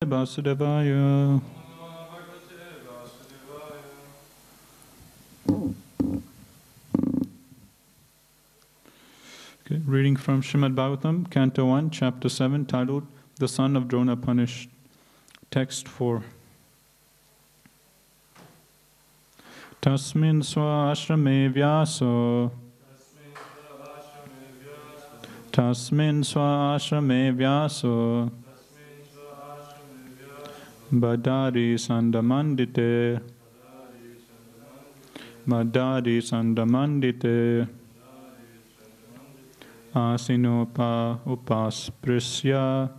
Vasudevaya. Okay, reading from Srimad Bhagvatam, Canto 1, Chapter 7, titled The Son of Drona Punished. Text 4. Tasmin swa ashrame vyaso. Tasmin swa ashrame vyaso. Badari sandamandite. Badari sandamandite. Asinopa upasprisya.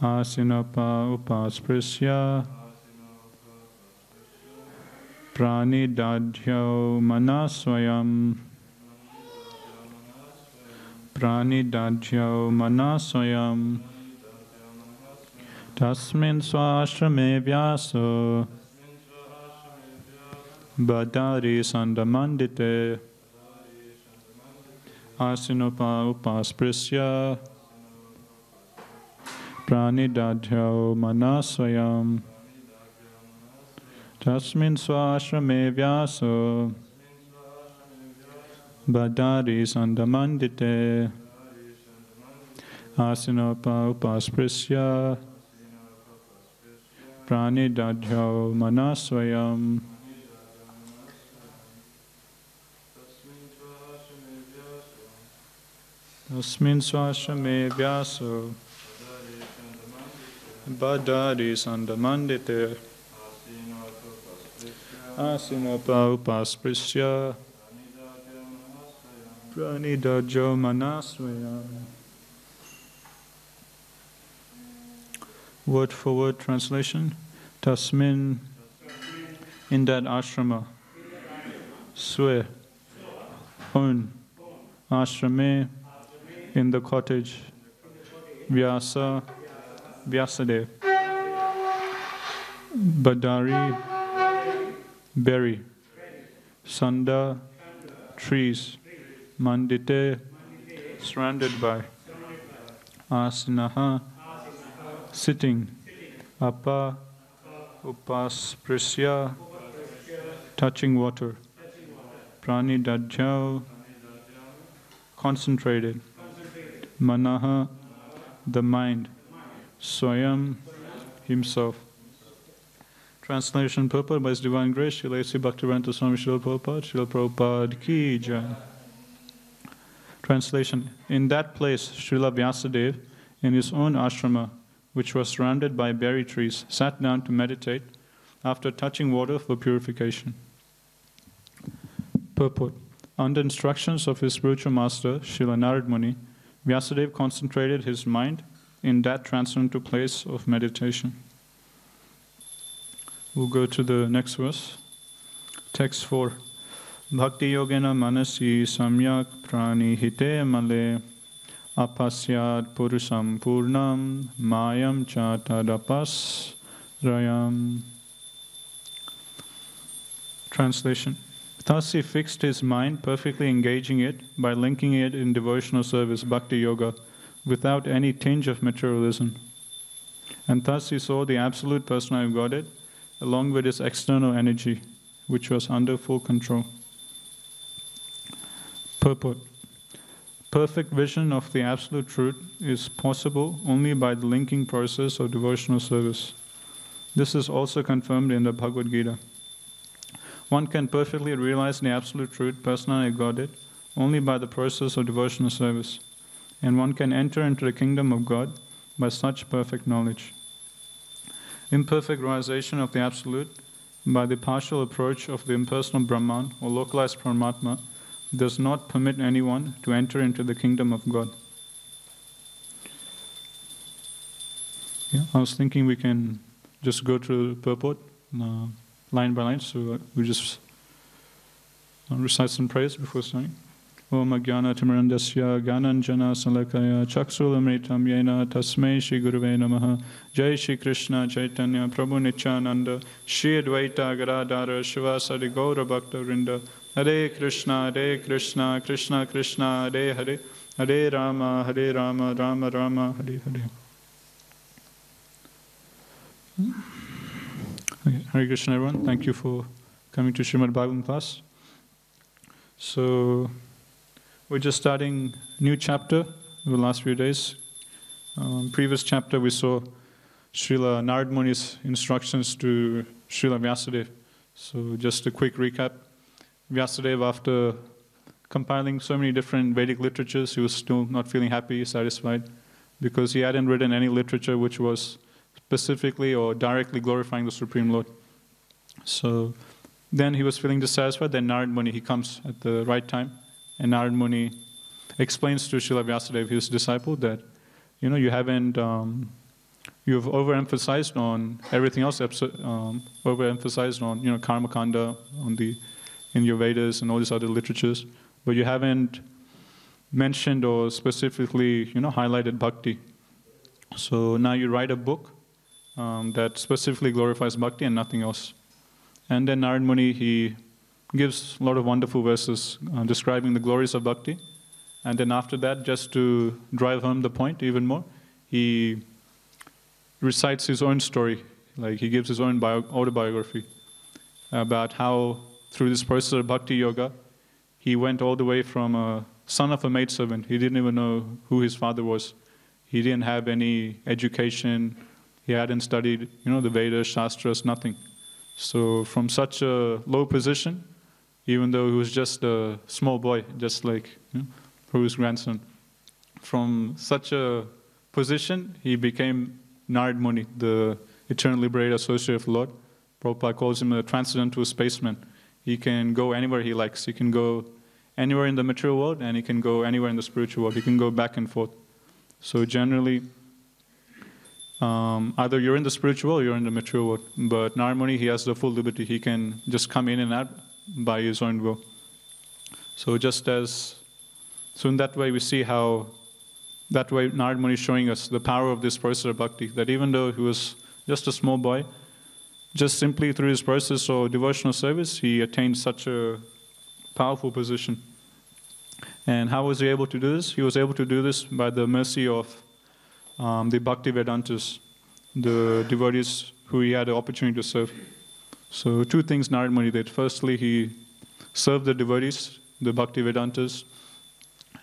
Asinopa upasprisya. Pranidadhyo manasvayam. Pranidadhyo manasvayam. Tasmin swashrame vyaso. Badari sandamandite. Asinopa upasprisya. Pranidadhyo manasvayam. Tasmin swashrame vyaso. Badari sandamandite. Asinopa upasprisya. Pranidadhyo manasvayam. Tasmin swashrame vyaso. Badari sandamandite. Asinopa upasprisya. Pranidadhyo manasvayam. Word for word translation. Tasmin, in that ashrama. Swe, own. Ashrame, in the cottage. Vyasa, Vyasadeva. Badari, berry. Sanda, trees. Mandite, surrounded by. Asinaha, sitting. Apa, upasprisya, touching water. Pranidadhyo, concentrated. Manaha, the mind. Swayam, himself. Translation purport by His Divine Grace, Srila A.C. Bhaktivedanta Swami Srila Prabhupada, Srila Prabhupada Ki Jai. Translation. In that place, Srila Vyasadeva, in his own ashrama, which was surrounded by berry trees, sat down to meditate after touching water for purification. Purport. Under instructions of his spiritual master, Srila Narad Muni, Vyasadeva concentrated his mind in that transcendental place of meditation. We'll go to the next verse. Text 4. Bhakti yogena manasi samyak prani hite male apasyad purusam purnam mayam cha tadapas rayam. Translation. Thus he fixed his mind, perfectly engaging it by linking it in devotional service, bhakti yoga, without any tinge of materialism. And thus he saw the absolute personality of Godhead, along with his external energy, which was under full control. Purport. Perfect vision of the absolute truth is possible only by the linking process of devotional service. This is also confirmed in the Bhagavad Gita. One can perfectly realize the absolute truth, personality of Godhead, only by the process of devotional service, and one can enter into the kingdom of God by such perfect knowledge. Imperfect realization of the absolute by the partial approach of the impersonal Brahman or localized Paramatma does not permit anyone to enter into the kingdom of God. Yeah, I was thinking we can just go through the purport line by line, so we just recite some prayers before starting. Om Ajnana Timirandasya Gyananjana Salakaya Chaksulamritam Yena Tasmai Shri Guruve Namaha. Jai Shri Krishna Chaitanya Prabhu Nityananda Shri Advaita Gadadhara Shivasadi Gaura Bhakta Vrinda. Hare Krishna Krishna Krishna Hare Hare Hare Rama Rama Rama Hare Hare. Okay. Hare Krishna, everyone. Thank you for coming to Srimad Bhagavatam class. So, we're just starting a new chapter in the last few days. Previous chapter we saw Srila Narad Muni's instructions to Srila Vyasadeva. So, just a quick recap. Vyasadeva, after compiling so many different Vedic literatures, he was still not feeling happy, satisfied, because he hadn't written any literature which was specifically or directly glorifying the Supreme Lord. So then he was feeling dissatisfied. Then Narad Muni, he comes at the right time, and Narad Muni explains to Srila Vyasadeva, his disciple, that you haven't, you've overemphasized on everything else, overemphasized on karma kanda, in your Vedas and all these other literatures, but you haven't mentioned or specifically highlighted bhakti. So now you write a book that specifically glorifies bhakti and nothing else. And then Narad Muni, he gives a lot of wonderful verses describing the glories of bhakti. And then after that, just to drive home the point even more, he recites his own story, like he gives his own autobiography about how through this process of bhakti yoga, he went all the way from a son of a maidservant. He didn't even know who his father was. He didn't have any education. He hadn't studied, the Vedas, Shastras, nothing. So from such a low position, even though he was just a small boy, just like Prabhu's grandson, from such a position, he became Narad Muni, the eternal liberated associate of the Lord. Prabhupada calls him a transcendental spaceman. He can go anywhere he likes. He can go anywhere in the material world, and he can go anywhere in the spiritual world. He can go back and forth. So generally, either you're in the spiritual world or you're in the material world. But Narad Muni, he has the full liberty. He can just come in and out by his own will. So so in that way we see how, that way Narad Muni is showing us the power of this process of bhakti, that even though he was just a small boy, just simply through his process of devotional service, he attained such a powerful position. And how was he able to do this? He was able to do this by the mercy of the Bhakti Vedantas, the devotees who he had the opportunity to serve. So two things Narad Muni did. Firstly, he served the devotees, the Bhakti Vedantas,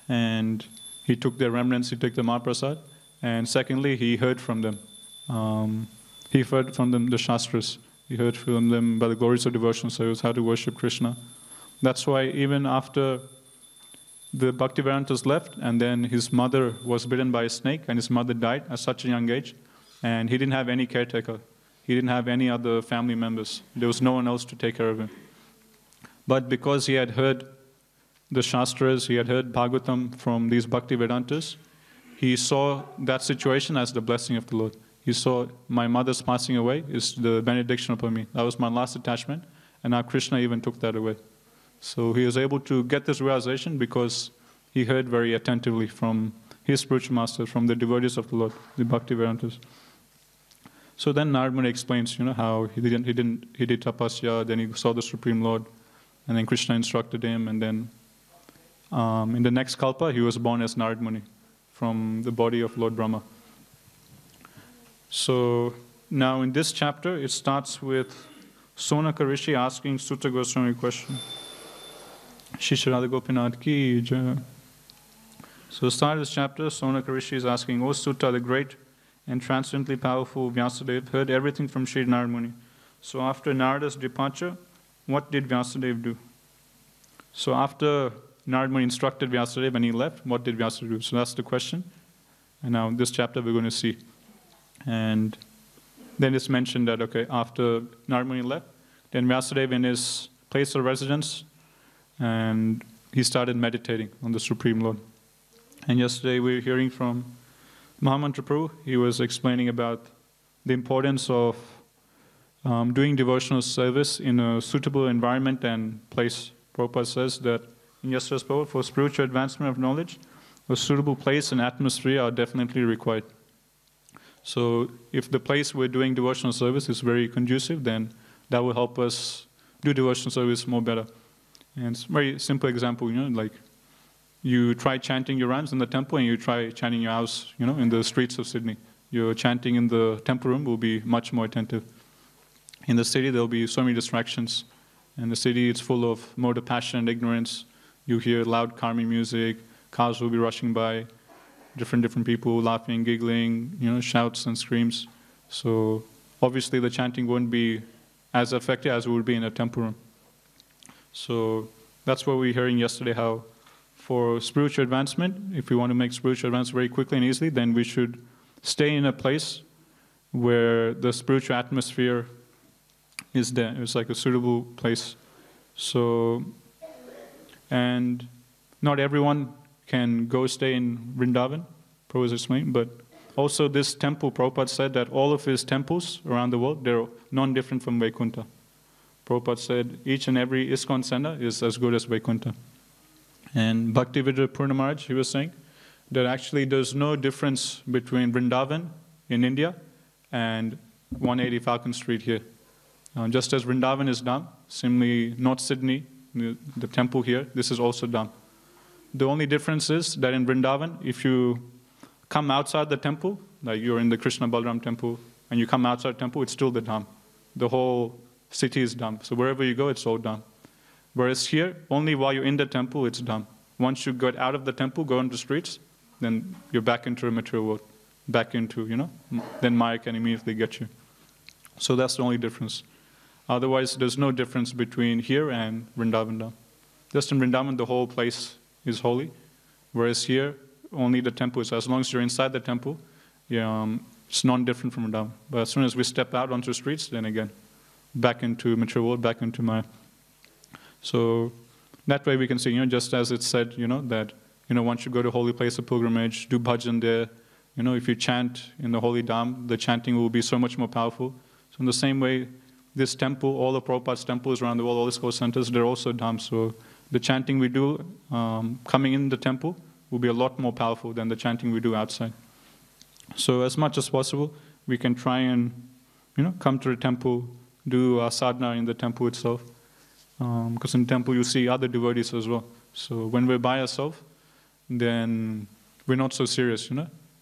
and he took their remnants, he took the Mahaprasad. And secondly, he heard from them. He heard from them the Shastras. He heard from them by the glories of devotional service, how to worship Krishna. That's why even after the Bhaktivedanta left, and then his mother was bitten by a snake, and his mother died at such a young age, and he didn't have any caretaker. He didn't have any other family members. There was no one else to take care of him. But because he had heard the Shastras, he had heard Bhagavatam from these Bhaktivedantas, he saw that situation as the blessing of the Lord. He saw, my mother's passing away is the benediction upon me. That was my last attachment, and now Krishna even took that away. So he was able to get this realization because he heard very attentively from his spiritual master, from the devotees of the Lord, the Bhaktivedantas. So then Narad Muni explains, how he did tapasya, then he saw the Supreme Lord, and then Krishna instructed him, and then in the next kalpa he was born as Narad Muni from the body of Lord Brahma. So now in this chapter it starts with Sonaka Rishi asking Sutta Goswami a question. Shishya Radha Gopinath ki jai. So the start of this chapter, Sonaka Rishi is asking, O Sutta, the great and transcendently powerful Vyasadeva heard everything from Sri Narad Muni. So after Narada's departure, what did Vyasadeva do? So after Narad Muni instructed Vyasadeva and he left, what did Vyasadeva do? So that's the question. And now in this chapter we're going to see. And then it's mentioned that, after Narad Muni left, then Vyasadeva in his place of residence, and he started meditating on the Supreme Lord. And yesterday we were hearing from Mahamantra Prabhu. He was explaining about the importance of doing devotional service in a suitable environment and place. Prabhupada says that in yesterday's Prabhupada, for spiritual advancement of knowledge, a suitable place and atmosphere are definitely required. So if the place we're doing devotional service is very conducive, then that will help us do devotional service more better. And it's a very simple example, like you try chanting your rhymes in the temple and you try chanting your house, in the streets of Sydney. your chanting in the temple room will be much more attentive. In the city, there'll be so many distractions. In the city, it's full of mode of passion and ignorance. You hear loud karmi music, cars will be rushing by, different people laughing, giggling, shouts and screams. So obviously the chanting won't be as effective as it would be in a temple room. So that's what we were hearing yesterday, how for spiritual advancement, if we want to make spiritual advance very quickly and easily, then we should stay in a place where the spiritual atmosphere is there. It's like a suitable place. So, and not everyone can go stay in Vrindavan, Prabhupada explained, but also this temple, Prabhupada said that all of his temples around the world, they're non-different from Vaikuntha. Prabhupada said each and every ISKCON center is as good as Vaikuntha. And Bhaktivedanta Purna Maharaj, he was saying that actually there's no difference between Vrindavan in India and 180 Falcon Street here. Just as Vrindavan is Dham, similarly North Sydney, the temple here, this is also Dham. The only difference is that in Vrindavan, if you come outside the temple, like you're in the Krishna Balaram temple, and you come outside the temple, it's still the Dham. The whole city is Dham. So wherever you go, it's all Dham. Whereas here, only while you're in the temple, it's Dham. Once you get out of the temple, go on the streets, then you're back into the material world. Back into, then Maya can immediately get you. So that's the only difference. Otherwise, there's no difference between here and Vrindavan Dham. Just in Vrindavan, the whole place is holy. Whereas here, only the temple is. As long as you're inside the temple, it's non-different from Vrindavan. But as soon as we step out onto the streets, then again, back into material world, back into Maya. So that way we can see, just as it said, that, once you go to holy place of pilgrimage, do bhajan there, if you chant in the holy dham, the chanting will be so much more powerful. So in the same way, this temple, all the Prabhupada's temples around the world, all the school centers, they're also dham. So the chanting we do coming in the temple will be a lot more powerful than the chanting we do outside. So as much as possible, we can try and, come to the temple, do our sadhana in the temple itself. Because in the temple you see other devotees as well. So when we're by ourselves, then we're not so serious,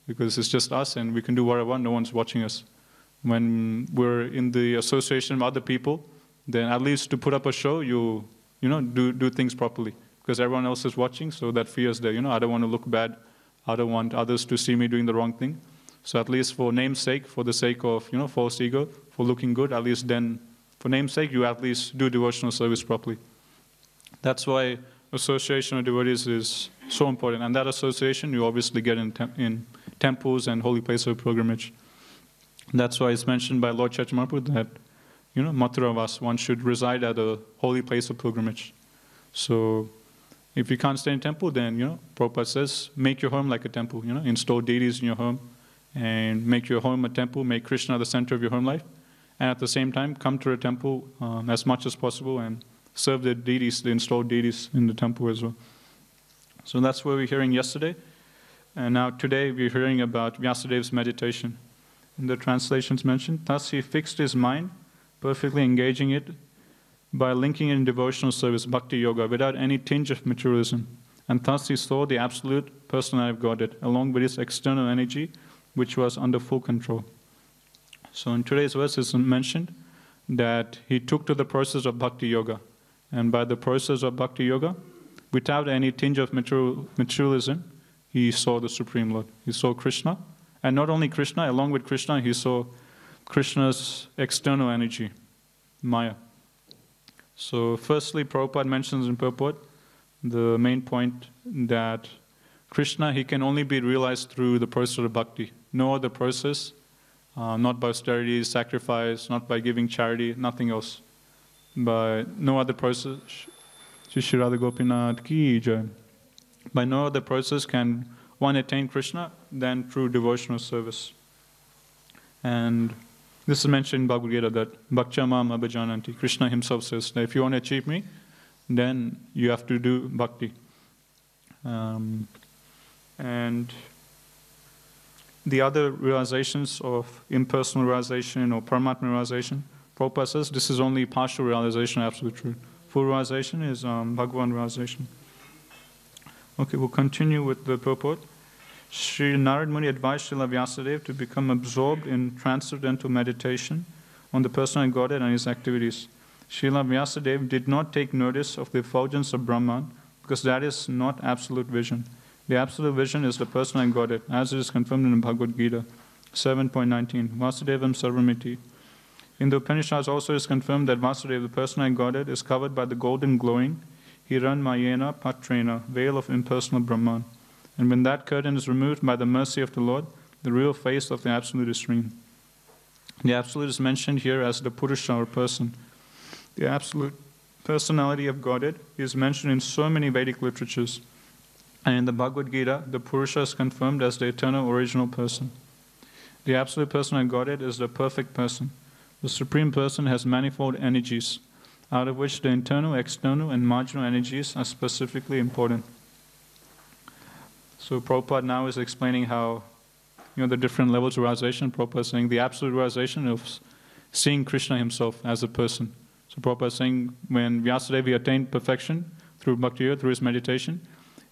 because it's just us and we can do whatever, no one's watching us. When we're in the association of other people, then at least to put up a show, you do things properly. Because everyone else is watching, so that fear is there. I don't want to look bad. I don't want others to see me doing the wrong thing. So at least for name's sake, for the sake of, false ego, for looking good, at least then, for name's sake, you at least do devotional service properly. That's why association of devotees is so important. And that association you obviously get in temples and holy places of pilgrimage. That's why it's mentioned by Lord Chaitanya Mahaprabhu that, Mathura Vas, one should reside at a holy place of pilgrimage. So if you can't stay in temple, then, Prabhupada says, make your home like a temple, install deities in your home and make your home a temple, make Krishna the center of your home life. And at the same time, come to the temple as much as possible and serve the deities, the installed deities in the temple as well. So that's what we were hearing yesterday. And now today we're hearing about Vyasadev's meditation. In the translations mentioned, thus he fixed his mind, perfectly engaging it by linking it in devotional service, bhakti yoga, without any tinge of materialism. And thus he saw the absolute personality of Godhead, along with his external energy, which was under full control. So in today's verse it's mentioned that he took to the process of bhakti yoga. And by the process of bhakti yoga, without any tinge of materialism, he saw the Supreme Lord. He saw Krishna. And not only Krishna, along with Krishna, he saw Krishna's external energy, Maya. So firstly, Prabhupada mentions in purport the main point that Krishna, he can only be realized through the process of bhakti. No other process, not by austerity, sacrifice, not by giving charity, nothing else. By no other process, Shri Radha Gopinath ki jai. By no other process can one attain Krishna than through devotional service. And this is mentioned in Bhagavad Gita that Bhaktya Mam Abhijananti. Krishna himself says that if you want to achieve me, then you have to do bhakti. And the other realizations of impersonal realization or Paramatma realization, Prabhupada says this is only partial realization of absolute truth. Full realization is Bhagavan realization. Okay, we'll continue with the purport. Sri Narad Muni advised Srila Vyasadeva to become absorbed in transcendental meditation on the personal Godhead and his activities. Srila Vyasadeva did not take notice of the effulgence of Brahman because that is not absolute vision. The absolute vision is the personal Godhead, as it is confirmed in the Bhagavad Gita 7.19, Vasudevam Sarvamiti. In the Upanishads also is confirmed that Vasudeva, the personal Godhead, is covered by the golden glowing Hiranmayena Patrena, veil of impersonal Brahman. And when that curtain is removed by the mercy of the Lord, the real face of the Absolute is seen. The Absolute is mentioned here as the Purusha or person. The Absolute personality of Godhead is mentioned in so many Vedic literatures. And in the Bhagavad Gita, the Purusha is confirmed as the eternal original person. The Absolute Personal Godhead is the perfect person. The Supreme Person has manifold energies, out of which the internal, external, and marginal energies are specifically important. So Prabhupada now is explaining how, the different levels of realization. Prabhupada is saying the absolute realization of seeing Krishna himself as a person. So Prabhupada is saying when Vyasadeva attained perfection through bhakti yoga, through his meditation,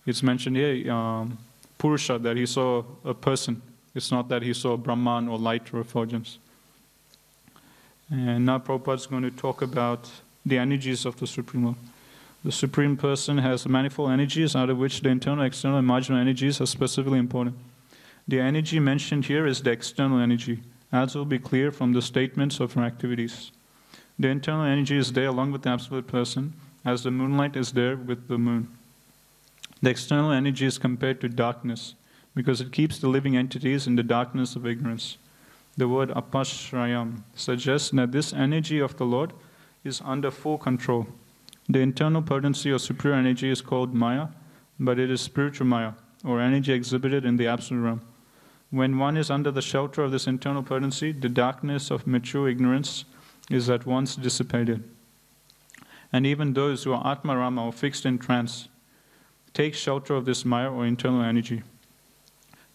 it's mentioned here, Purusha, that he saw a person. It's not that he saw Brahman or light or effulgence. And now Prabhupada is going to talk about the energies of the Supreme Lord. The Supreme Person has manifold energies, out of which the internal, external, and marginal energies are specifically important. The energy mentioned here is the external energy, as will be clear from the statements of her activities. The internal energy is there along with the Absolute Person, as the moonlight is there with the moon. The external energy is compared to darkness, because it keeps the living entities in the darkness of ignorance. The word apashrayam suggests that this energy of the Lord is under full control. The internal potency or superior energy is called Maya, but it is spiritual Maya, or energy exhibited in the absolute realm. When one is under the shelter of this internal potency, the darkness of mature ignorance is at once dissipated. And even those who are Atmarama or fixed in trance take shelter of this Maya or internal energy.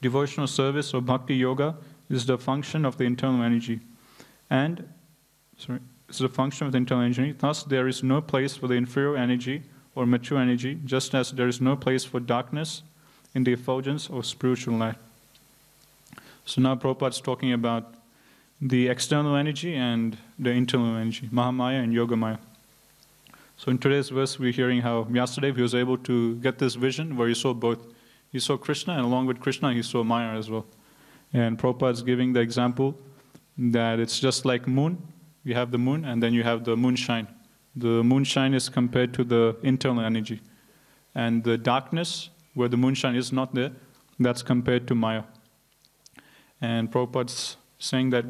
Devotional service or bhakti yoga is the function of the internal energy. It's the function of the internal energy. Thus, there is no place for the inferior energy or mature energy, just as there is no place for darkness in the effulgence of spiritual light. So now Prabhupada is talking about the external energy and the internal energy, Mahamaya and Yogamaya. So in today's verse, we're hearing how Vyasadeva, he was able to get this vision where he saw both. He saw Krishna, and along with Krishna, he saw Maya as well. And Prabhupada is giving the example that it's just like moon. You have the moon, and then you have the moonshine. The moonshine is compared to the internal energy. And the darkness, where the moonshine is not there, that's compared to Maya. And Prabhupada's saying that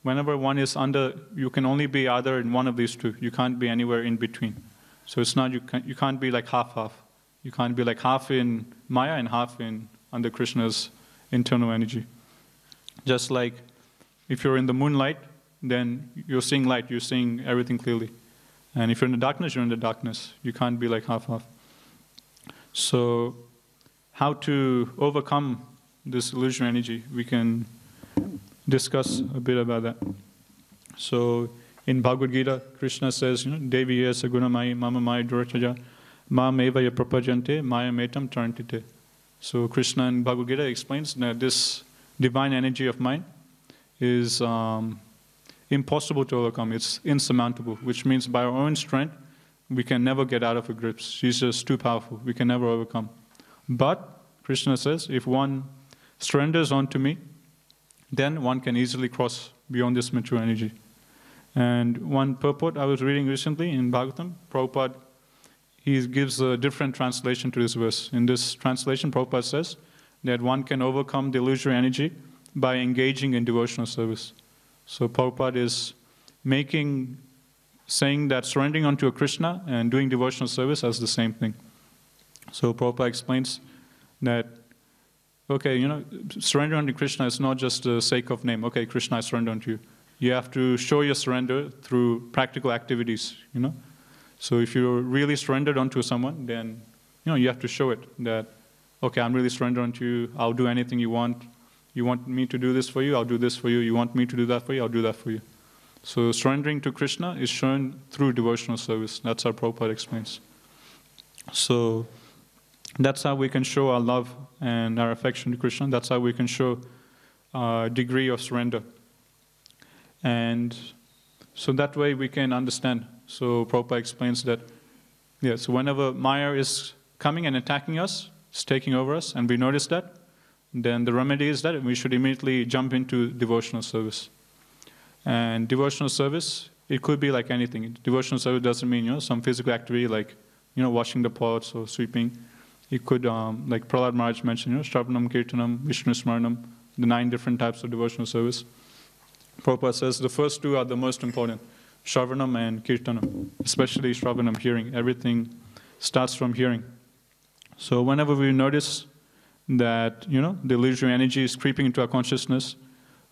whenever one is under, you can only be either in one of these two. You can't be anywhere in between. So it's not, you can't be like half-half. You can't be like half in Maya and half in under Krishna's internal energy. Just like if you're in the moonlight, then you're seeing light, you're seeing everything clearly. And if you're in the darkness, you're in the darkness. You can't be like half-half. So how to overcome this illusory energy, we can discuss a bit about that. So in Bhagavad Gita, Krishna says, Devi ye sagunamai mama maya durataja ma meva ya prapajante maya metam tarantite. So Krishna in Bhagavad Gita explains that this divine energy of mine is impossible to overcome. It's insurmountable, which means by our own strength, we can never get out of her grips. She's just too powerful. We can never overcome. But, Krishna says, if one surrenders onto me, then one can easily cross beyond this mature energy. And one purport I was reading recently in Bhagavatam, Prabhupada, he gives a different translation to this verse. In this translation, Prabhupada says that one can overcome the illusory energy by engaging in devotional service. So Prabhupada is saying that surrendering unto a Krishna and doing devotional service as the same thing. So Prabhupada explains that, surrender unto Krishna is not just the sake of name. Okay, Krishna, I surrender unto you. You have to show your surrender through practical activities, So if you're really surrendered unto someone, then, you have to show it that, okay, I'm really surrendered unto you. I'll do anything you want. You want me to do this for you? I'll do this for you. You want me to do that for you? I'll do that for you. So surrendering to Krishna is shown through devotional service. That's how Prabhupada explains. So That's how we can show our love and our affection to Krishna. That's how we can show a degree of surrender. And so that way we can understand. So Prabhupada explains that, so whenever Maya is coming and attacking us, it's taking over us, and we notice that, then the remedy is that we should immediately jump into devotional service. And devotional service, it could be like anything. Devotional service doesn't mean, some physical activity like, washing the pots or sweeping. It could, like Prahlad Maharaj mentioned, Shravanam, Kirtanam, Vishnu Smaranam, the 9 different types of devotional service. Prabhupada says the first 2 are the most important, Shravanam and Kirtanam, especially Shravanam, hearing. Everything starts from hearing. So whenever we notice that, the illusory energy is creeping into our consciousness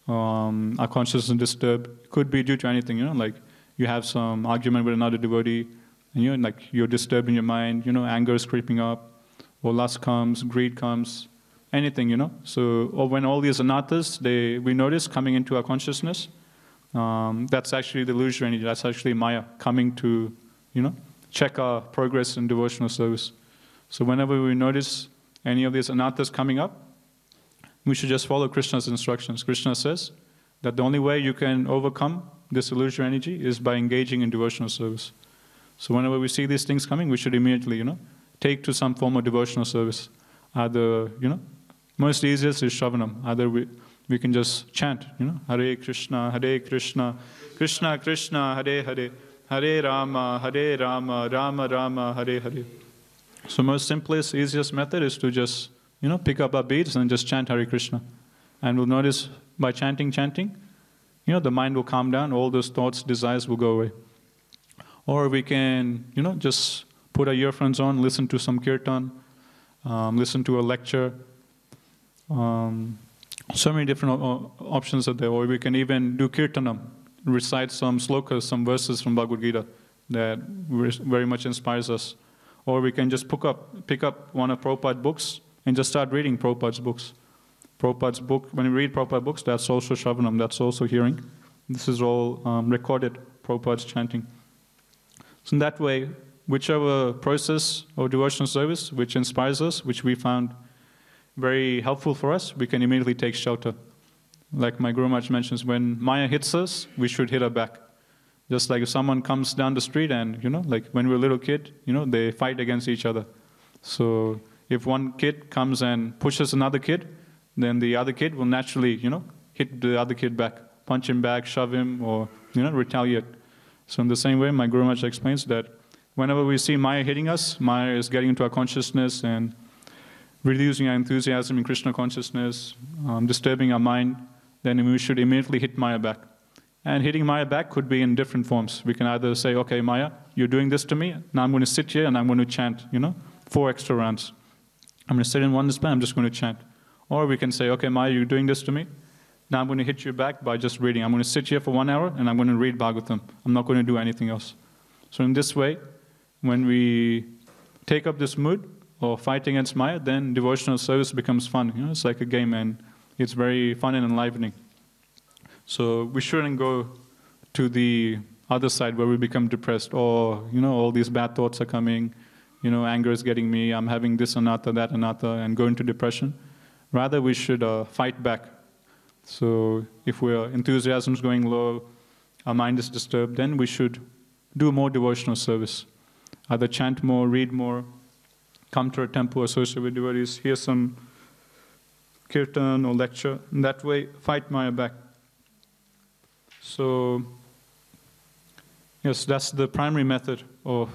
is disturbed, it could be due to anything, like you have some argument with another devotee, and like you're disturbed in your mind, anger is creeping up, or lust comes, greed comes, anything, So, or when all these anathas, we notice coming into our consciousness, that's actually the illusory energy, that's actually Maya coming to, check our progress in devotional service. So whenever we notice any of these anathas coming up, we should just follow Krishna's instructions. Krishna says that the only way you can overcome this illusory energy is by engaging in devotional service. So whenever we see these things coming, we should immediately, take to some form of devotional service. Either, most easiest is Shravanam. Either we can just chant, Hare Krishna, Krishna Krishna, Hare Hare, Hare Rama, Rama Rama, Hare Hare. So most simplest, easiest method is to just, pick up our beads and just chant Hare Krishna. And we'll notice by chanting, the mind will calm down, all those thoughts, desires will go away. Or we can, just put our earphones on, listen to some kirtan, listen to a lecture. So many different options are there. Or we can even do kirtanam, recite some slokas, some verses from Bhagavad Gita that very much inspires us. Or we can just pick up one of Prabhupada's books and just start reading Prabhupada's books. Prabhupada's book, when you read Prabhupada's books, that's also Shravanam, that's also hearing. This is all recorded, Prabhupada's chanting. So in that way, whichever process or devotional service which inspires us, which we found very helpful for us, we can immediately take shelter. Like my Guru Maharaj mentions, when Maya hits us, we should hit her back. Just like if someone comes down the street and, like when we're a little kid, they fight against each other. So if one kid comes and pushes another kid, then the other kid will naturally, hit the other kid back, punch him back, shove him, or, retaliate. So in the same way, my Guru Maharaj explains that whenever we see Maya hitting us, Maya is getting into our consciousness and reducing our enthusiasm in Krishna consciousness, disturbing our mind, then we should immediately hit Maya back. And hitting Maya back could be in different forms. We can either say, okay, Maya, you're doing this to me, now I'm going to sit here and I'm going to chant, 4 extra rounds. I'm going to sit in one display, I'm just going to chant. Or we can say, okay, Maya, you're doing this to me, now I'm going to hit you back by just reading. I'm going to sit here for 1 hour and I'm going to read Bhagavatam. I'm not going to do anything else. So in this way, when we take up this mood of fighting against Maya, then devotional service becomes fun. It's like a game and it's very fun and enlivening. So we shouldn't go to the other side where we become depressed or, all these bad thoughts are coming, anger is getting me, I'm having this anatha, that anatha, and go into depression. Rather, we should fight back. So if our enthusiasm is going low, our mind is disturbed, then we should do more devotional service. Either chant more, read more, come to a temple, associate with devotees, hear some kirtan or lecture, and that way fight Maya back. So, yes, that's the primary method, or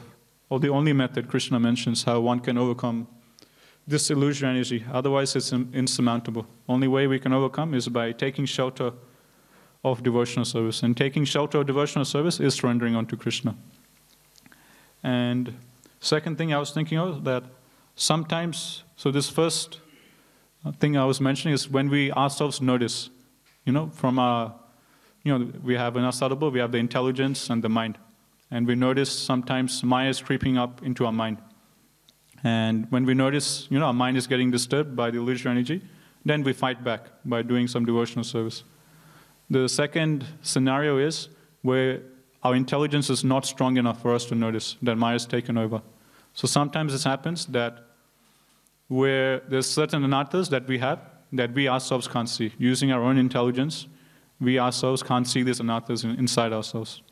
the only method Krishna mentions, how one can overcome this illusory energy. Otherwise, it's insurmountable. Only way we can overcome is by taking shelter of devotional service. And taking shelter of devotional service is surrendering unto Krishna. And second thing I was thinking of, that sometimes, so this first thing I was mentioning is when we ourselves notice, from our, we have in our subtle, we have the intelligence and the mind. And we notice sometimes Maya is creeping up into our mind. And when we notice, our mind is getting disturbed by the illusory energy, then we fight back by doing some devotional service. The second scenario is where our intelligence is not strong enough for us to notice that Maya is taken over. So sometimes this happens that where there's certain anarthas that we have that we ourselves can't see. Using our own intelligence, we ourselves can't see these anarthas inside ourselves.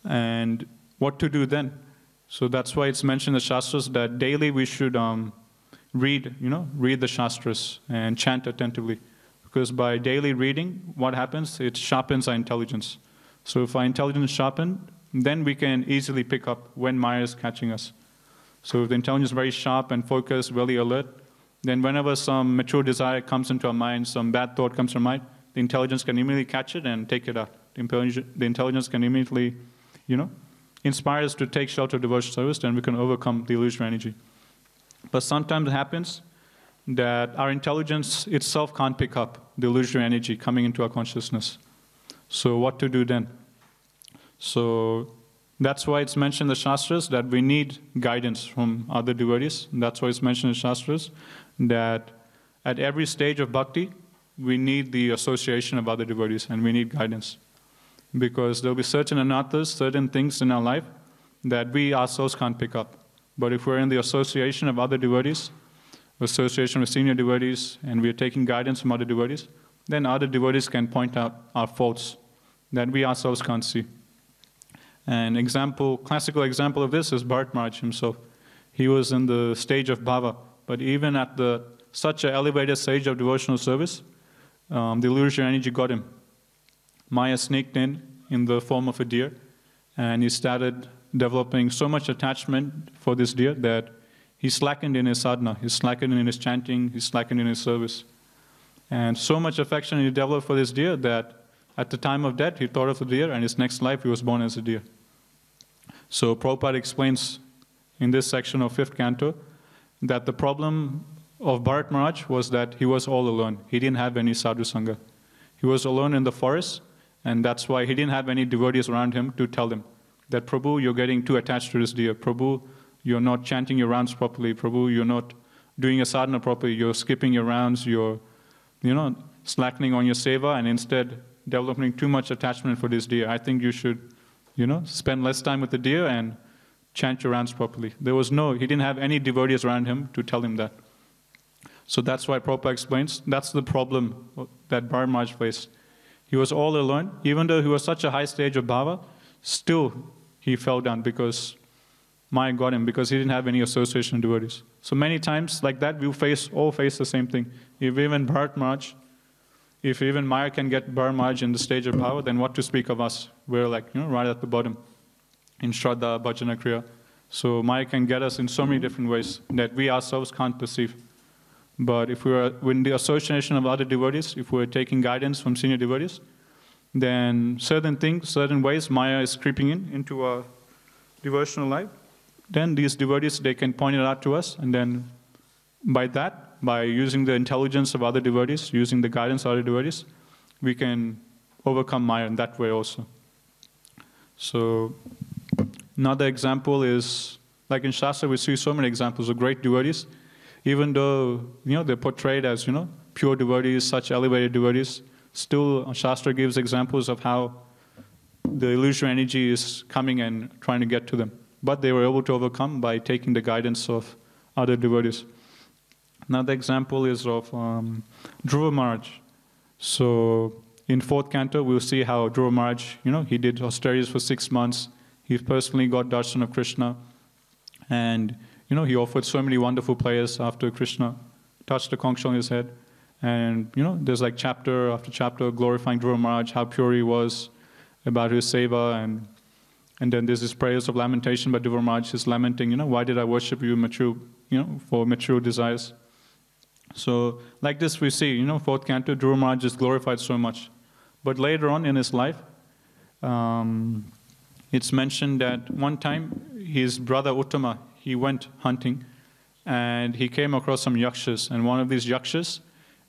And what to do then? So that's why it's mentioned in the Shastras that daily we should read the Shastras and chant attentively. Because by daily reading, what happens? It sharpens our intelligence. So if our intelligence is sharpened, then we can easily pick up when Maya is catching us. So if the intelligence is very sharp and focused, really alert, then whenever some mature desire comes into our mind, some bad thought comes to our mind, the intelligence can immediately catch it and take it out. The intelligence can immediately, inspire us to take shelter of devotional service, then we can overcome the illusory energy. But sometimes it happens that our intelligence itself can't pick up the illusory energy coming into our consciousness. So what to do then? So that's why it's mentioned in the Shastras that we need guidance from other devotees. That's why it's mentioned in the Shastras that at every stage of bhakti, we need the association of other devotees and we need guidance. Because there will be certain anarthas, certain things in our life that we ourselves can't pick up. But if we're in the association of other devotees, association with senior devotees, and we are taking guidance from other devotees, then other devotees can point out our faults that we ourselves can't see. An example, classical example of this is Bharat Maharaj himself. He was in the stage of bhava, but even at such an elevated stage of devotional service, the illusory energy got him. Maya sneaked in the form of a deer, and he started developing so much attachment for this deer that he slackened in his sadhana, he slackened in his chanting, he slackened in his service. And so much affection he developed for this deer that at the time of death he thought of the deer, and his next life he was born as a deer. So Prabhupada explains in this section of 5th canto that the problem of Bharat Maharaj was that he was all alone. He didn't have any sadhu sangha. He was alone in the forest, and that's why he didn't have any devotees around him to tell him that, Prabhu, you're getting too attached to this deer. Prabhu, you're not chanting your rounds properly. Prabhu, you're not doing your sadhana properly. You're skipping your rounds. You're, slackening on your seva and instead developing too much attachment for this deer. I think you should, spend less time with the deer and chant your rounds properly. He didn't have any devotees around him to tell him that. So that's why Prabhupada explains, that's the problem that Bharat Maharaj faced. He was all alone. Even though he was such a high stage of bhava, still he fell down because Maya got him, because he didn't have any association of devotees. So many times like that, we all face the same thing. If even Maya can get Bharat Maharaj in the stage of bhava, then what to speak of us? We're right at the bottom in Shraddha, Bhajana, Kriya. So Maya can get us in so many different ways that we ourselves can't perceive. But if we're in the association of other devotees, if we're taking guidance from senior devotees, then certain things, certain ways Maya is creeping into our devotional life, then these devotees, they can point it out to us, and then by using the intelligence of other devotees, using the guidance of other devotees, we can overcome Maya in that way also. So another example is, like in Shastra, we see so many examples of great devotees. Even though, they're portrayed as, pure devotees, such elevated devotees, still Shastra gives examples of how the illusory energy is coming and trying to get to them. But they were able to overcome by taking the guidance of other devotees. Another example is of Dhruva Maharaj. So in 4th canto, we'll see how Dhruva Maharaj, he did austerities for 6 months. He personally got darshan of Krishna. And he offered so many wonderful prayers after Krishna touched the conch shell in his head. And, there's like chapter after chapter glorifying Dhruva Maharaj, how pure he was, about his seva. And then there's his prayers of lamentation by Dhruva Maharaj. He's lamenting, why did I worship you for mature desires? So like this we see, 4th canto, Dhruva Maharaj is glorified so much. But later on in his life, it's mentioned that one time his brother Uttama, he went hunting, and he came across some yakshas, and one of these yakshas,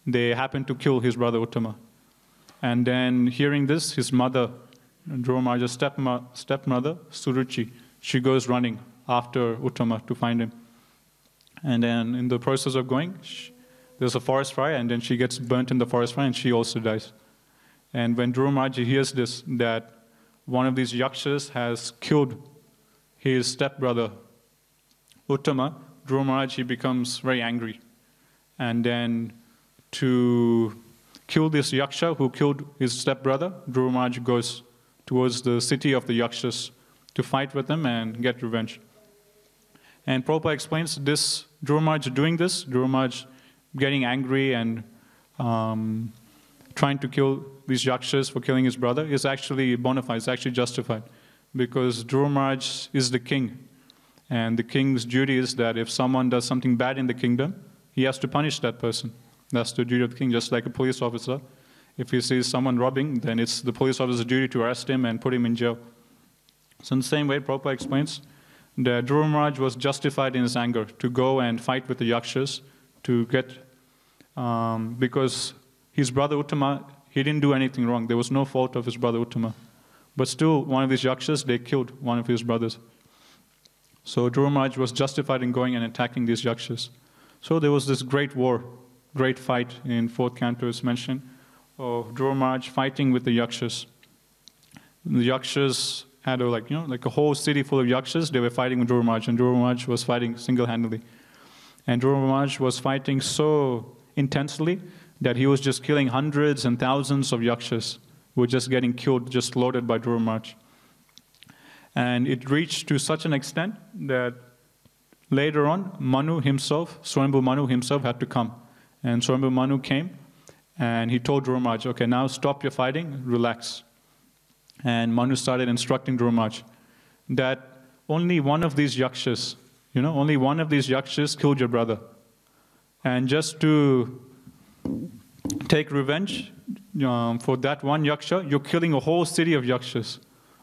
they happened to kill his brother Uttama. And then hearing this, his mother, Dhruva Maharaj's stepmother, Suruchi, she goes running after Uttama to find him. And then in the process of going, there's a forest fire, and then she gets burnt in the forest fire, and she also dies. And when Dhruva Maharaj hears this, that one of these yakshas has killed his stepbrother Uttama, Dhruva Maharaj, he becomes very angry. And then to kill this Yaksha who killed his stepbrother, Dhruva Maharaj goes towards the city of the Yakshas to fight with them and get revenge. And Prabhupada explains this, Dhruva Maharaj doing this, Dhruva Maharaj getting angry and trying to kill these Yakshas for killing his brother is actually bona fide, it's actually justified. Because Dhruva Maharaj is the king. And the king's duty is that if someone does something bad in the kingdom, he has to punish that person. That's the duty of the king, just like a police officer. If he sees someone robbing, then it's the police officer's duty to arrest him and put him in jail. So in the same way, Prabhupada explains that Dhruva Maharaj was justified in his anger to go and fight with the Yakshas to get, because his brother Uttama, he didn't do anything wrong. There was no fault of his brother Uttama. But still, one of these Yakshas, they killed one of his brothers. So Dhruva Maharaj was justified in going and attacking these Yakshas. So there was this great war, great fight in 4th canto is mentioned, of Dhruva Maharaj fighting with the Yakshas. The Yakshas had a whole city full of Yakshas, they were fighting with Dhruva Maharaj, and Dhruva Maharaj was fighting single-handedly. And Dhruva Maharaj was fighting so intensely that he was just killing hundreds and thousands of Yakshas who were just getting killed, just slaughtered by Dhruva Maharaj. And it reached to such an extent that later on, Manu himself, Swayambhu Manu himself had to come. And Swayambhu Manu came, and he told Dhruva Maharaj, okay, now stop your fighting, relax. And Manu started instructing Dhruva Maharaj that only one of these Yakshas, only one of these Yakshas killed your brother. And just to take revenge for that one Yaksha, you're killing a whole city of Yakshas.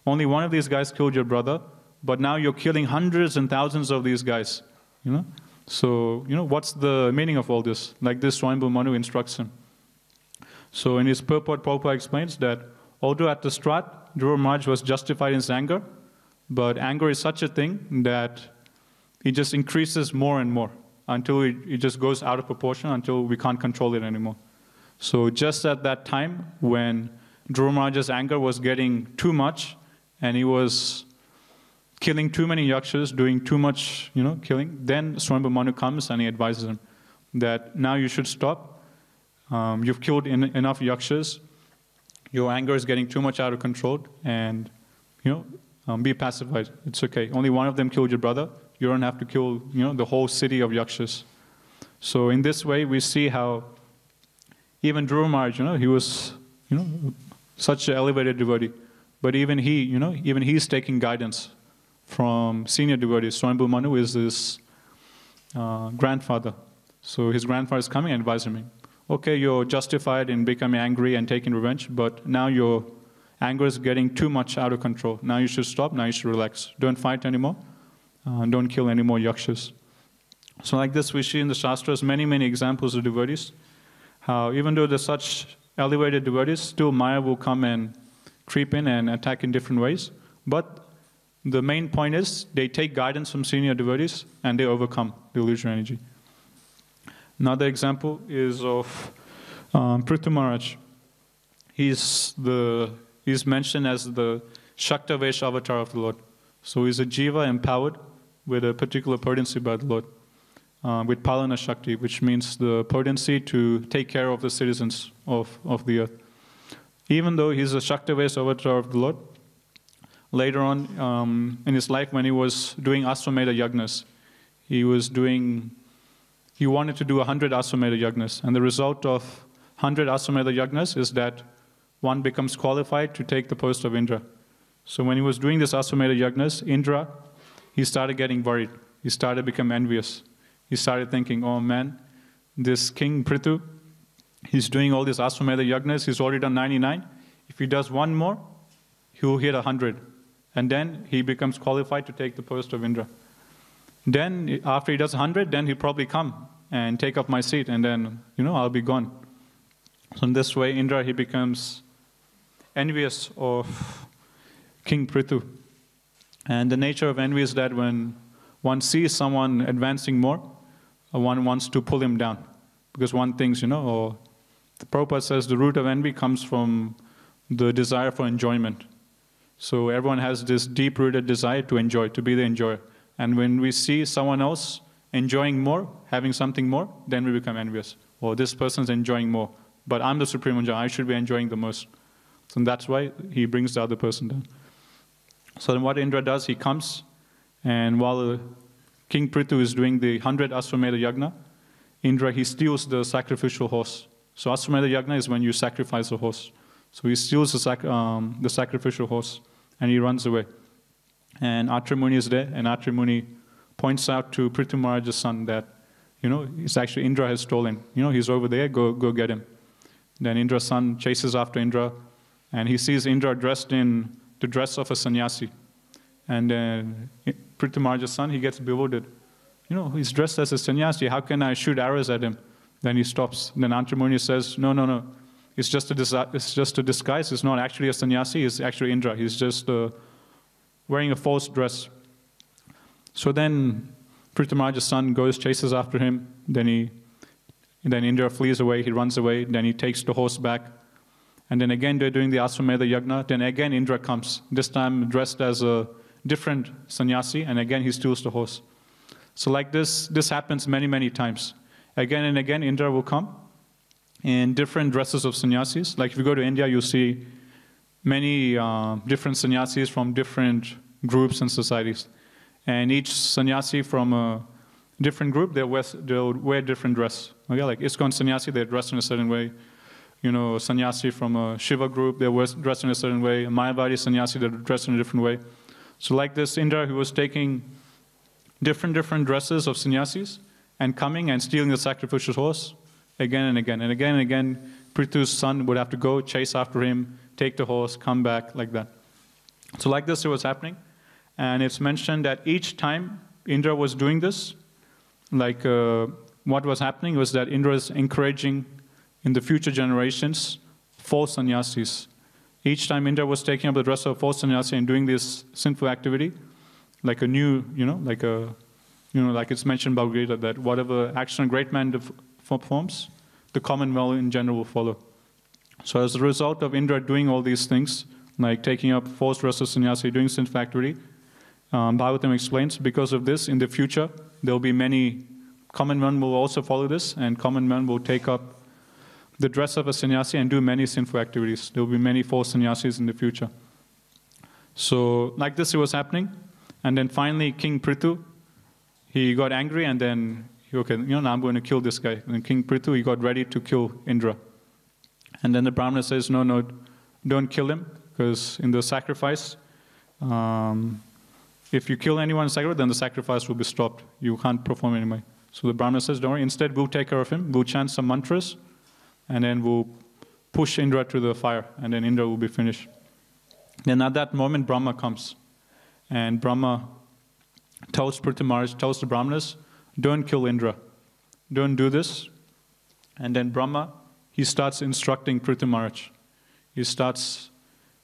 Only one of these guys killed your brother, but now you're killing hundreds and thousands of these guys. So, what's the meaning of all this? Like this, Swayambhu Manu instructs him. So in his purport, Prabhupada explains that although at the start, Dhruva Maharaj was justified in his anger, but anger is such a thing that it just increases more and more until it just goes out of proportion, until we can't control it anymore. So just at that time, when Dhruva Maharaj's anger was getting too much, and he was killing too many Yakshas, doing too much, killing, then Swayambhu Manu comes and he advises him that now you should stop. You've killed enough Yakshas. Your anger is getting too much out of control, and be pacified. It's okay. Only one of them killed your brother. You don't have to kill, the whole city of Yakshas. So in this way, we see how even Dhruva Maharaj, he was, such an elevated devotee. But even he, even he's taking guidance from senior devotees. Swayambhu Manu is his grandfather. So his grandfather is coming and advising him, okay, you're justified in becoming angry and taking revenge, but now your anger is getting too much out of control. Now you should stop, now you should relax. Don't fight anymore, don't kill any more Yakshas. So like this, we see in the Shastras many, many examples of devotees, how even though they're such elevated devotees, still Maya will come and creep in and attack in different ways. But the main point is they take guidance from senior devotees and they overcome the illusory energy. Another example is of Prithu Maharaj. He's mentioned as the Shakta Vesha avatar of the Lord. So he's a jiva empowered with a particular potency by the Lord, with Palana Shakti, which means the potency to take care of the citizens of the earth. Even though he's a Shakta Vesha avatar of the Lord, later on in his life when he was doing Aswamedha Yagnas, he wanted to do 100 Aswamedha Yagnas. And the result of 100 Aswamedha Yagnas is that one becomes qualified to take the post of Indra. So when he was doing this Aswamedha Yagnas, Indra, he started getting worried. He started becoming envious. He started thinking, oh man, this King Prithu, he's doing all these Aswamedha Yagnas, he's already done 99. If he does one more, he will hit 100. And then he becomes qualified to take the post of Indra. Then, after he does 100, then he'll probably come and take up my seat, and then, I'll be gone. So in this way, Indra, he becomes envious of King Prithu. And the nature of envy is that when one sees someone advancing more, one wants to pull him down. Because one thinks, or the Prabhupada says the root of envy comes from the desire for enjoyment. So everyone has this deep-rooted desire to enjoy, to be the enjoyer. And when we see someone else enjoying more, having something more, then we become envious. Or this person's enjoying more, but I'm the supreme enjoyer, I should be enjoying the most. So that's why he brings the other person down. So then what Indra does, he comes, and while King Prithu is doing the 100 Ashwamedha Yagna, Indra, he steals the sacrificial horse. So Ashwamedha Yagna is when you sacrifice a horse. So he steals the sacrificial horse, and he runs away. And Atri Muni is there, and Atri Muni points out to Prithu Maharaj's son that, it's actually Indra has stolen. He's over there, go get him. Then Indra's son chases after Indra, and he sees Indra dressed in the dress of a sannyasi. And then Prithu Maharaj's son, he gets bewildered. He's dressed as a sannyasi, how can I shoot arrows at him? Then he stops. Then Atri Muni says, no. It's just a disguise. It's not actually a sannyasi, it's actually Indra. He's just wearing a false dress. So then Prithu Maharaj's son chases after him. Then Indra flees away, he runs away. Then he takes the horse back. And then again they're doing the Ashwamedha Yagna. Then again Indra comes, this time dressed as a different sannyasi, and again he steals the horse. So like this happens many, many times. Again and again Indra will come in different dresses of sannyasis. Like if you go to India, you'll see many different sannyasis from different groups and societies. And each sannyasi from a different group, they'll wear different dress. Okay, like ISKCON sannyasi, they're dressed in a certain way. Sannyasi from a Shiva group, they're dressed in a certain way. A Mayavadi sannyasi, they're dressed in a different way. So like this, Indra, he was taking different dresses of sannyasis and coming and stealing the sacrificial horse again and again. And again and again, Prithu's son would have to go chase after him, take the horse, come back, like that. So like this, it was happening. And it's mentioned that each time Indra was doing this, what was happening was that Indra is encouraging in the future generations false sannyasis. Each time Indra was taking up the dress of false sannyasi and doing this sinful activity, like a new, like it's mentioned in Bhagavad Gita, that whatever action a great man performs, the common well in general will follow. So as a result of Indra doing all these things, like taking up false dress of sannyasi, doing sinful activity, Bhagavatam explains, because of this, in the future, there will be many common men will also follow this, and common men will take up the dress of a sannyasi and do many sinful activities. There will be many false sannyasis in the future. So, like this, it was happening. And then finally, King Prithu, he got angry, and then, now I'm going to kill this guy. And King Prithu, he got ready to kill Indra. And then the Brahmana says, no, don't kill him, because in the sacrifice, if you kill anyone in sacrifice, then the sacrifice will be stopped. You can't perform anymore. So the Brahmana says, don't worry, instead we'll take care of him, we'll chant some mantras, and then we'll push Indra to the fire, and then Indra will be finished. Then at that moment, Brahma comes. And Brahma tells Prithu Maharaj, tells the Brahmanas, don't kill Indra. Don't do this. And then Brahma, he starts instructing Prithu Maharaj. He starts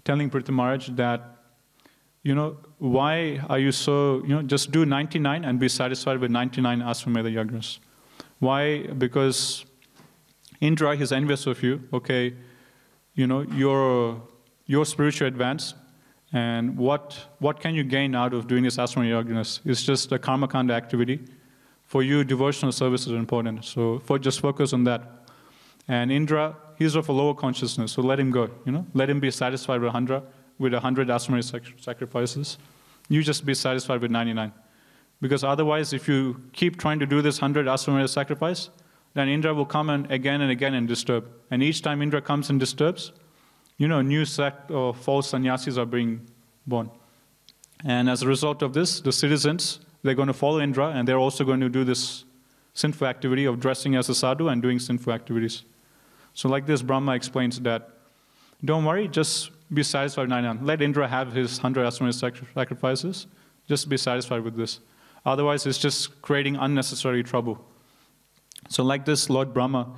telling Prithu Maharaj that, why are you so, just do 99 and be satisfied with 99 Ashwamedha Yagnas. Why? Because Indra is envious of you. Okay, you're spiritually advanced, and what can you gain out of doing this Ashwamedha Yagnas? It's just a karma kanda activity. For you, devotional service is important. So just focus on that. And Indra, he's of a lower consciousness, so let him go. Let him be satisfied with 100 Ashwamedha sacrifices. You just be satisfied with 99. Because otherwise, if you keep trying to do this 100 Ashwamedha sacrifice, then Indra will come and again and disturb. And each time Indra comes and disturbs, a new sect of false sannyasis are being born. And as a result of this, the citizens, they're going to follow Indra, and they're also going to do this sinful activity of dressing as a sadhu and doing sinful activities. So like this, Brahma explains that, don't worry, just be satisfied with 99. Let Indra have his 100 Ashwamedha sacrifices. Just be satisfied with this. Otherwise, it's just creating unnecessary trouble. So like this, Lord Brahma,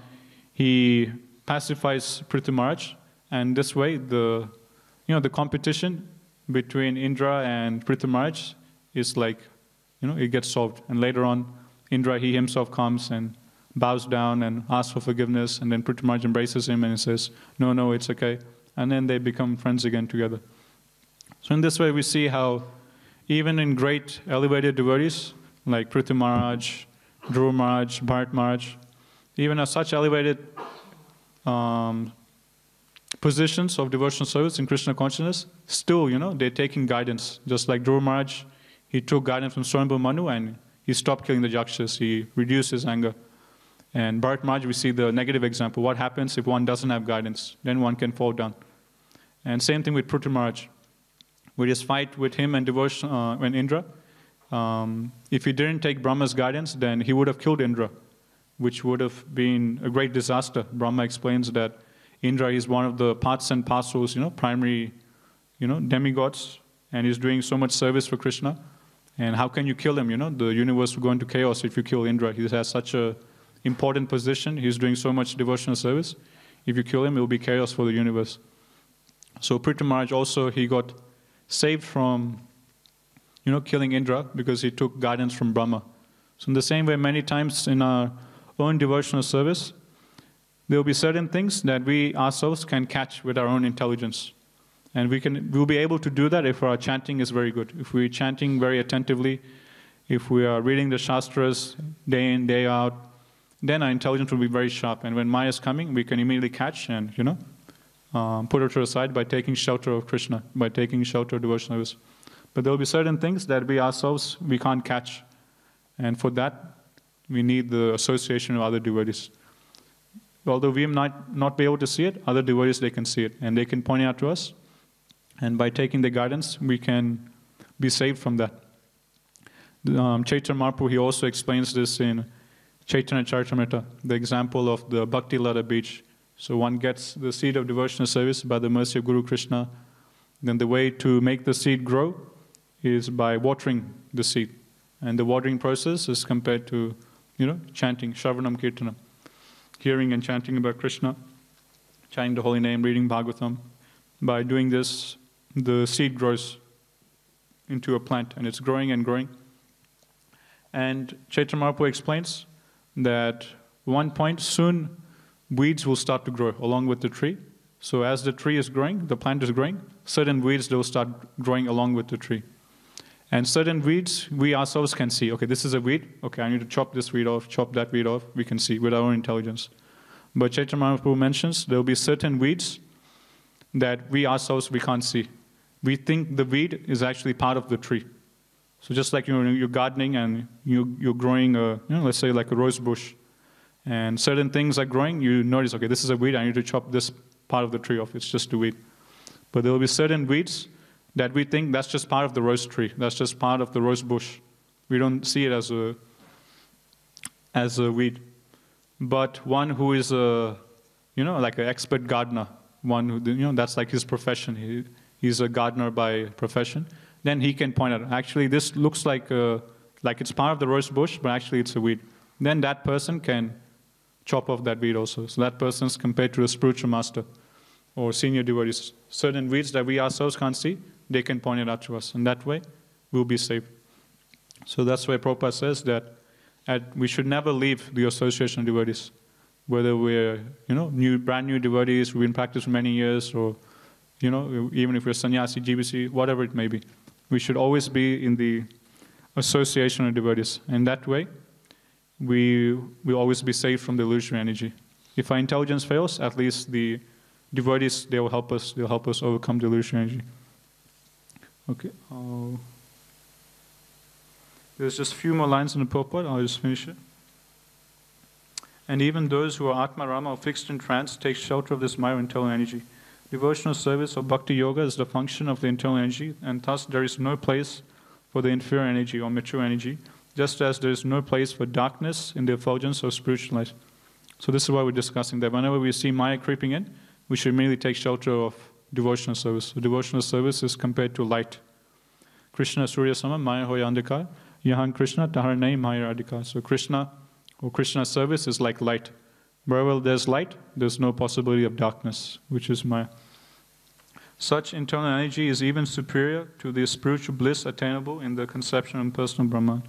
he pacifies Prithu Maharaj, and this way, the competition between Indra and Prithu Maharaj is like, it gets solved. And later on, Indra, he himself comes and bows down and asks for forgiveness, and then Prithu Maharaj embraces him and he says, no, it's okay. And then they become friends again together. So in this way, we see how even in great elevated devotees, like Prithu Maharaj Dhruva Maharaj, Bharat Maharaj, even at such elevated positions of devotional service in Krishna consciousness, still, they're taking guidance. Just like Dhruva Maharaj, he took guidance from Swayambhu Manu and he stopped killing the Yakshas. He reduced his anger. And Bharat Maharaj, we see the negative example. What happens if one doesn't have guidance? Then one can fall down. And same thing with Prithu Maharaj. We just fight with him and devotion and Indra. If he didn't take Brahma's guidance, then he would have killed Indra, which would have been a great disaster. Brahma explains that Indra is one of the parts and parcels, primary, demigods, and he's doing so much service for Krishna. And how can you kill him? The universe will go into chaos if you kill Indra. He has such a important position. He's doing so much devotional service. If you kill him, it will be chaos for the universe. So Prithu Maharaj also, he got saved from, killing Indra because he took guidance from Brahma. So in the same way, many times in our own devotional service, there will be certain things that we ourselves can catch with our own intelligence. And we'll be able to do that if our chanting is very good. If we're chanting very attentively, if we are reading the Shastras day in, day out, then our intelligence will be very sharp. And when Maya is coming, we can immediately catch and, put her to the side by taking shelter of Krishna, by taking shelter of devotional service. But there will be certain things that we ourselves, we can't catch. And for that, we need the association of other devotees. Although we might not be able to see it, other devotees, they can see it. And they can point it out to us. And by taking the guidance, we can be saved from that. Chaitanya Mahaprabhu, he also explains this in Chaitanya Charitamrita, the example of the Bhakti Lata beach. So one gets the seed of devotional service by the mercy of Guru Krishna. Then the way to make the seed grow is by watering the seed. And the watering process is compared to, chanting, Shravanam Kirtanam, hearing and chanting about Krishna, chanting the holy name, reading Bhagavatam. By doing this, the seed grows into a plant, and it's growing and growing. And Chaitanya Mahaprabhu explains that one point soon weeds will start to grow along with the tree. So as the tree is growing, the plant is growing, certain weeds, they will start growing along with the tree. And certain weeds, we ourselves can see, okay, this is a weed, okay, I need to chop this weed off, chop that weed off, we can see with our own intelligence. But Chaitanya Mahaprabhu mentions there will be certain weeds that we ourselves, we can't see. We think the weed is actually part of the tree. So just like you're gardening and you're growing, let's say like a rose bush, and certain things are growing, you notice, okay, this is a weed, I need to chop this part of the tree off, it's just a weed. But there will be certain weeds that we think that's just part of the rose tree, that's just part of the rose bush. We don't see it as a weed. But one who is like an expert gardener, one who, that's like his profession, he's a gardener by profession, then he can point out, actually this looks like it's part of the rose bush, but actually it's a weed. Then that person can chop off that weed also. So that person is compared to a spiritual master or senior devotees. Certain weeds that we ourselves can't see, they can point it out to us. And that way, we'll be saved. So that's why Prabhupada says that we should never leave the association of devotees. Whether we're, brand new devotees, we've been practicing for many years, or, even if we're sannyasi, GBC, whatever it may be. We should always be in the association of devotees. And that way, we will always be saved from the illusory energy. If our intelligence fails, at least the devotees, they will help us. They'll help us overcome the illusory energy. Okay. There's just a few more lines in the purport. I'll just finish it. And even those who are Atma Rama or fixed in trance take shelter of this Maya internal energy. Devotional service or bhakti yoga is the function of the internal energy, and thus there is no place for the inferior energy or mature energy, just as there is no place for darkness in the effulgence of spiritual light. So this is why we're discussing that. Whenever we see Maya creeping in, we should immediately take shelter of devotional service. So devotional service is compared to light. Krishna Surya Sama, Maya Hoya Andhikar, Yahan Krishna, Tahar Nahi Maya Adhikar. So Krishna or Krishna service is like light. Wherever there's light, there's no possibility of darkness, which is Maya. Such internal energy is even superior to the spiritual bliss attainable in the conception of impersonal Brahman.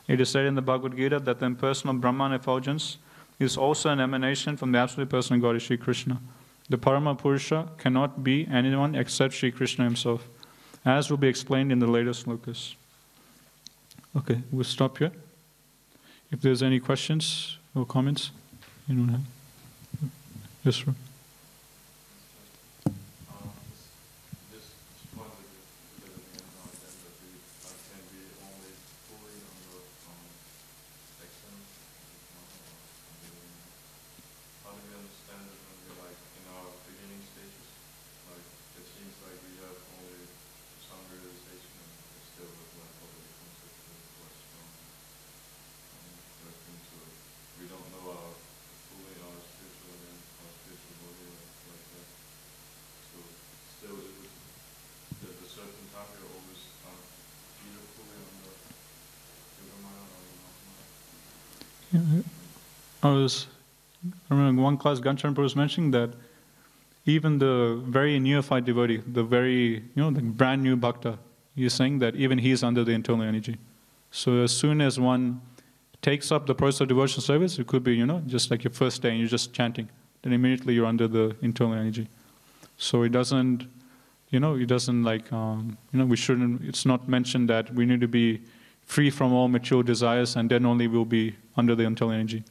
It is said in the Bhagavad Gita that the impersonal Brahman effulgence is also an emanation from the absolute personal God, Sri Krishna. The Parama Purusha cannot be anyone except Sri Krishna himself, as will be explained in the later slokas. Okay, we'll stop here. if there's any questions or comments, anyone have? Yes, sir. I remember one class Ganchan was mentioning that even the very neophyte devotee, the very, the brand new bhakta, he's saying that even he's under the internal energy. So as soon as one takes up the process of devotional service, it could be, just like your first day and you're just chanting, then immediately you're under the internal energy. So it doesn't, we shouldn't, it's not mentioned that we need to be free from all material desires and then only we'll be under the internal energy.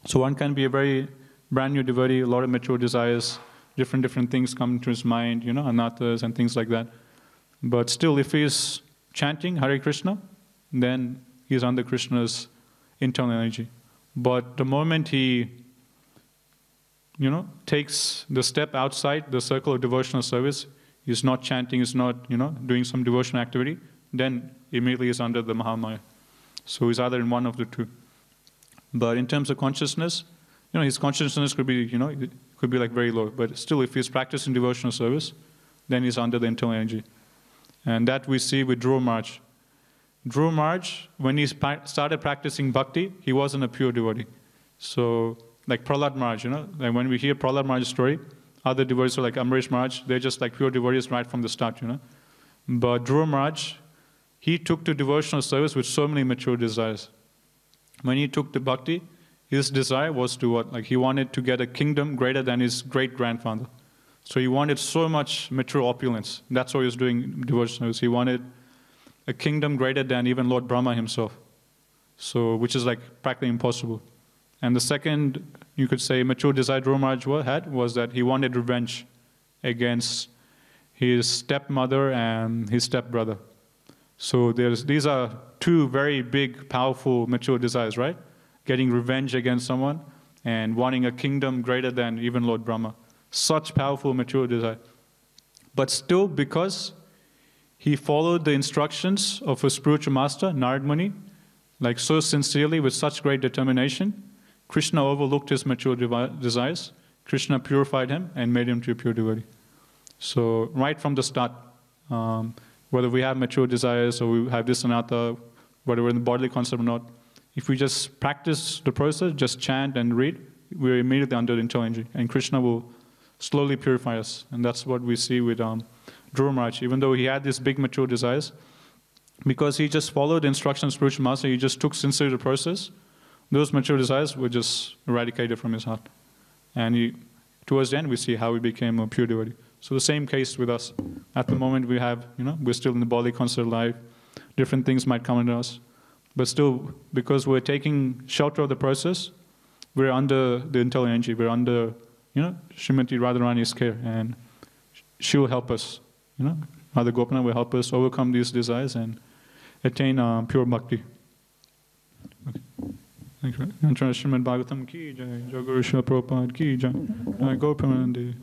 So one can be a very brand new devotee, a lot of material desires, different things come into his mind, anathas and things like that. But still, if he's chanting Hare Krishna, then he's under Krishna's internal energy. But the moment he, takes the step outside the circle of devotional service, he's not chanting, he's not, doing some devotional activity, then immediately he's under the Mahamaya. So he's either in one of the two. But in terms of consciousness, his consciousness could be, could be like very low. But still, if he's practicing devotional service, then he's under the internal energy. And that we see with Dhruva Maharaj. Dhruva Maharaj, when he started practicing bhakti, he wasn't a pure devotee. So, like Prahlad Maharaj, like when we hear Prahlad Maharaj's story, other devotees like Amrish Maharaj, they're just like pure devotees right from the start, But Dhruva Maharaj, he took to devotional service with so many mature desires. When he took to bhakti, his desire was to what? Like he wanted to get a kingdom greater than his great-grandfather. So he wanted so much material opulence. That's why he was doing devotional service. He wanted a kingdom greater than even Lord Brahma himself. So, which is like practically impossible. And the second, you could say, mature desire Dhruva Maharaj had was that he wanted revenge against his stepmother and his stepbrother. So these are two very big, powerful, mature desires, right? Getting revenge against someone and wanting a kingdom greater than even Lord Brahma. Such powerful, mature desire. But still, because he followed the instructions of a spiritual master, Narad Muni, like so sincerely, with such great determination, Krishna overlooked his mature desires. Krishna purified him and made him to a pure devotee. So right from the start, whether we have mature desires or we have this anatta, whether we're in the bodily concept or not, if we just practice the process, just chant and read, we're immediately under the internal energy. And Krishna will slowly purify us. And that's what we see with Dhruva Maharaj. Even though he had these big mature desires, because he just followed the instructions of spiritual master, he just took sincerely the process, those mature desires were just eradicated from his heart. And towards the end, we see how he became a pure devotee. So the same case with us. At the moment we have, we're still in the bodily concept life. Different things might come into us. But still, because we're taking shelter of the process, we're under the internal energy. We're under, Srimati Radharani's care. And she will help us. Mother Gopinath will help us overcome these desires and attain pure bhakti. Okay. Thank you. Srimad Bhagvatam ki jai, Jai Guru Srila Prabhupada ki jai, Jai Gopinath.